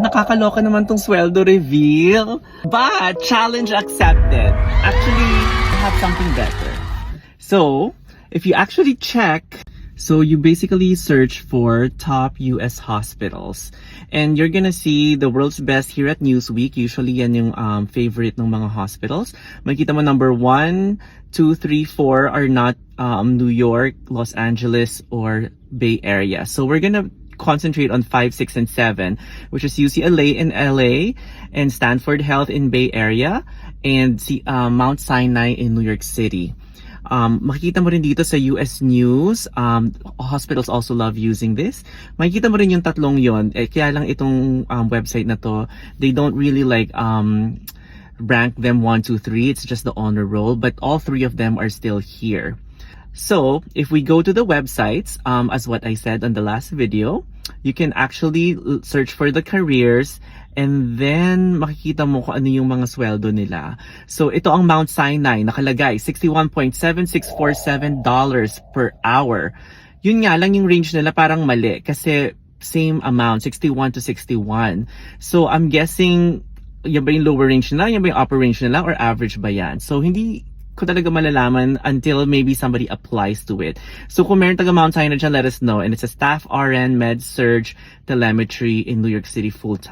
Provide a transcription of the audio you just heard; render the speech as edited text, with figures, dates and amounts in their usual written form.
nakakaloka naman tong sweldo reveal. But, challenge accepted. Actually, I have something better. So, if you actually check, so you basically search for top US hospitals. And you're gonna see the world's best here at Newsweek. Usually yan yung favorite ng mga hospitals. Makikita mo number 1, 2, 3, 4 are not New York, Los Angeles, or Bay Area. So we're gonna concentrate on 5, 6, and 7, which is UCLA in LA, and Stanford Health in Bay Area, and Mount Sinai in New York City. Makikita mo rin dito sa US News, hospitals also love using this. Makikita mo rin yung tatlong yon. Kaya lang itong website na to, they don't really like rank them 1, 2, 3. It's just the honor roll, but all three of them are still here. So, if we go to the websites, as what I said on the last video, you can actually search for the careers, and then makikita mo kung ano yung mga sweldo nila. So, ito ang Mount Sinai, nakalagay, $61.7647 per hour. Yun nga lang yung range nila parang mali, kasi same amount, 61 to 61. So, I'm guessing, yan ba yung lower range nila, yan ba yung upper range nila, or average ba yan? So, hindi ko talaga malalaman until maybe somebody applies to it. So kung meron taga Mount Sinai dyan, let us know. And it's a staff RN, med surg, telemetry in New York City full-time.